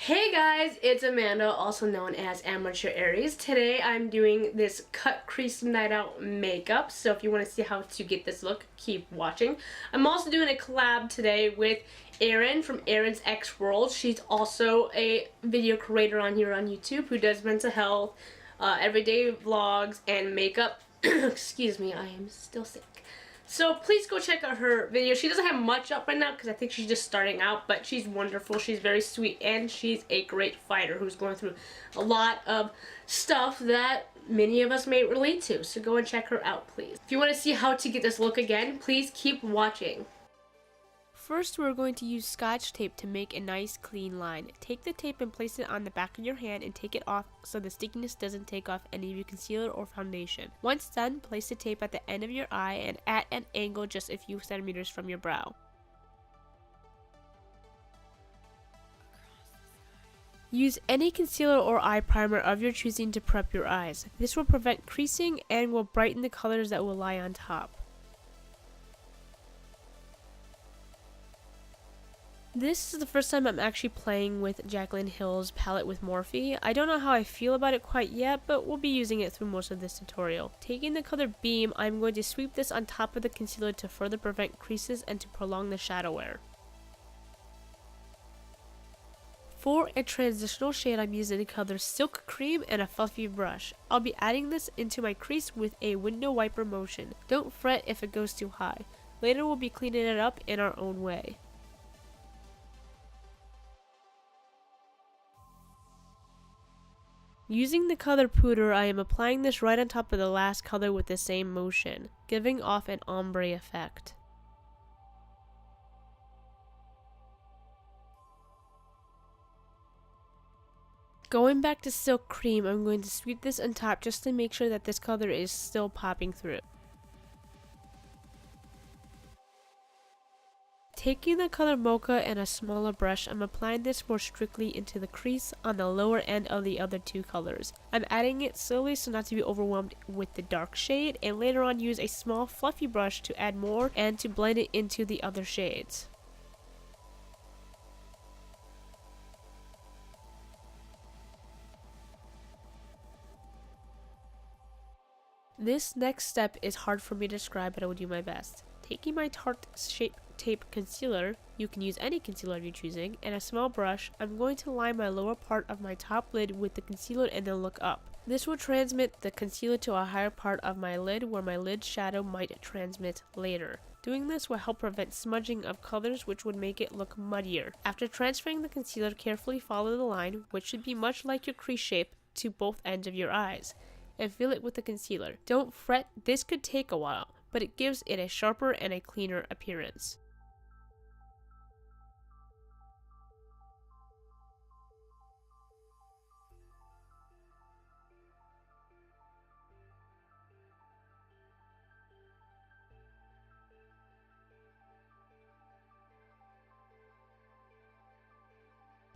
Hey guys, it's Amanda, also known as Amateur Aries. Today I'm doing this cut crease night out makeup, so if you want to see how to get this look, keep watching. I'm also doing a collab today with Erin from Erin'sxworld. She's also a video creator on here on YouTube who does mental health, everyday vlogs, and makeup. Excuse me, I am still sick. So please go check out her video. She doesn't have much up right now because I think she's just starting out, but she's wonderful. She's very sweet, and she's a great fighter who's going through a lot of stuff that many of us may relate to. So go and check her out, please. If you want to see how to get this look again, please keep watching. First, we're going to use Scotch tape to make a nice clean line. Take the tape and place it on the back of your hand and take it off so the stickiness doesn't take off any of your concealer or foundation. Once done, place the tape at the end of your eye and at an angle just a few centimeters from your brow. Use any concealer or eye primer of your choosing to prep your eyes. This will prevent creasing and will brighten the colors that will lie on top. This is the first time I'm actually playing with Jaclyn Hill's palette with Morphe. I don't know how I feel about it quite yet, but we'll be using it through most of this tutorial. Taking the color Beam, I'm going to sweep this on top of the concealer to further prevent creases and to prolong the shadow wear. For a transitional shade, I'm using the color Silk Cream and a fluffy brush. I'll be adding this into my crease with a window wiper motion. Don't fret if it goes too high. Later we'll be cleaning it up in our own way. Using the color Pooter, I am applying this right on top of the last color with the same motion, giving off an ombre effect. Going back to Silk Cream, I'm going to sweep this on top just to make sure that this color is still popping through. Taking the color Mocha and a smaller brush, I'm applying this more strictly into the crease on the lower end of the other two colors. I'm adding it slowly so not to be overwhelmed with the dark shade, and later on use a small fluffy brush to add more and to blend it into the other shades. This next step is hard for me to describe, but I will do my best. Taking my Tarte Shape Tape concealer, you can use any concealer you're choosing, and a small brush, I'm going to line my lower part of my top lid with the concealer and then look up. This will transmit the concealer to a higher part of my lid where my lid shadow might transmit later. Doing this will help prevent smudging of colors, which would make it look muddier. After transferring the concealer, carefully follow the line, which should be much like your crease shape, to both ends of your eyes, and fill it with the concealer. Don't fret, this could take a while, but it gives it a sharper and a cleaner appearance.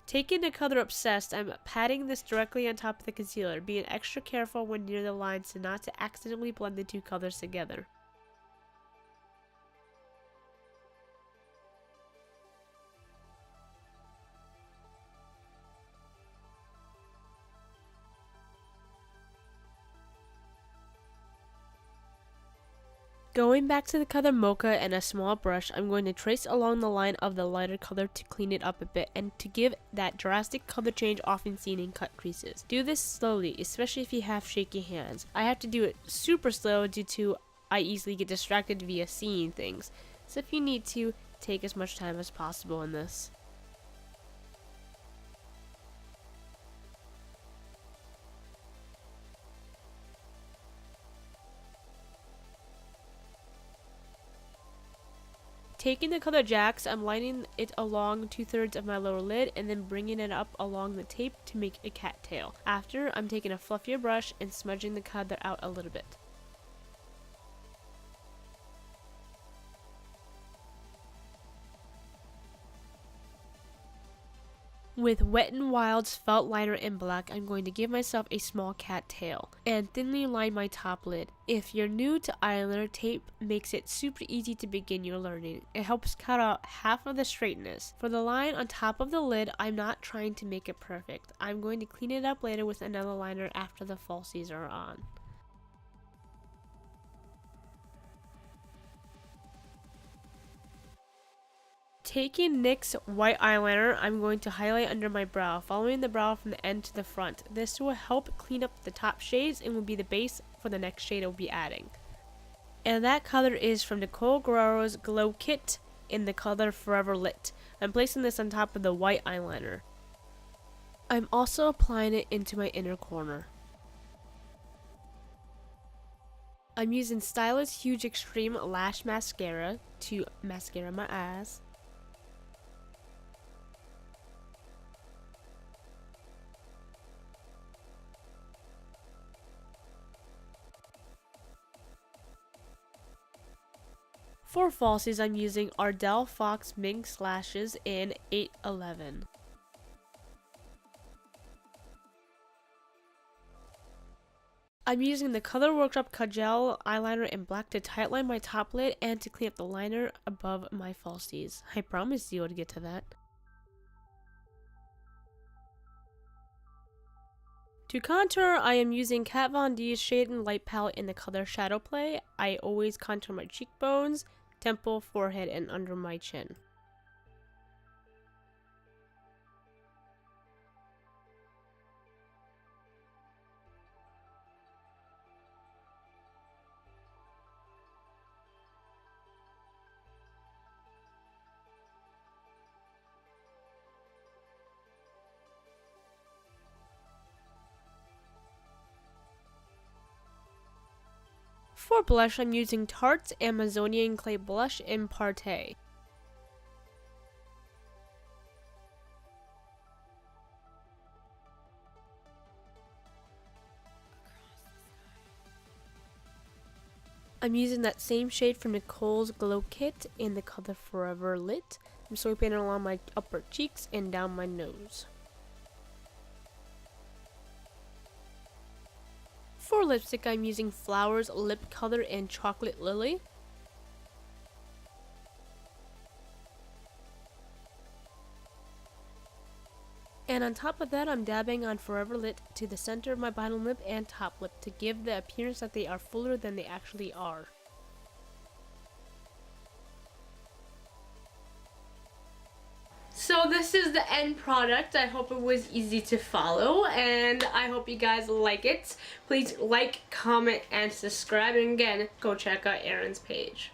Taking the color Obsessed, I'm patting this directly on top of the concealer, being extra careful when near the line so not to accidentally blend the two colors together. Going back to the color Mocha and a small brush, I'm going to trace along the line of the lighter color to clean it up a bit and to give that drastic color change often seen in cut creases. Do this slowly, especially if you have shaky hands. I have to do it super slow due to I easily get distracted via seeing things, so if you need to, take as much time as possible in this. Taking the color Jax, I'm lining it along 2/3 of my lower lid and then bringing it up along the tape to make a cattail. After, I'm taking a fluffier brush and smudging the color out a little bit. With Wet n Wild's felt liner in black, I'm going to give myself a small cat tail and thinly line my top lid. If you're new to eyeliner, tape makes it super easy to begin your learning. It helps cut out half of the straightness. For the line on top of the lid, I'm not trying to make it perfect. I'm going to clean it up later with another liner after the falsies are on. Taking NYX white eyeliner, I'm going to highlight under my brow, following the brow from the end to the front. This will help clean up the top shades and will be the base for the next shade I'll be adding. And that color is from Nicole Guerriero's Glow Kit in the color Forever Lit. I'm placing this on top of the white eyeliner. I'm also applying it into my inner corner. I'm using Stylist Huge Extreme Lash Mascara to mascara my eyes. For falsies, I'm using Ardell Fox Minx Lashes in 811. I'm using the Color Workshop Kajal eyeliner in black to tightline my top lid and to clean up the liner above my falsies. I promised you would get to that. To contour, I am using Kat Von D's Shade and Light palette in the color Shadow Play. I always contour my cheekbones, temple, forehead, and under my chin. For blush, I'm using Tarte's Amazonian Clay Blush in Partey. I'm using that same shade from Nicole's Glow Kit in the color Forever Lit. I'm sweeping it along my upper cheeks and down my nose. For lipstick, I'm using Flowers Lip Color in Chocolate Lily. And on top of that, I'm dabbing on Forever Lit to the center of my bottom lip and top lip to give the appearance that they are fuller than they actually are. So this is the end product. I hope it was easy to follow and I hope you guys like it. Please like, comment, and subscribe, and again, go check out Erin's page.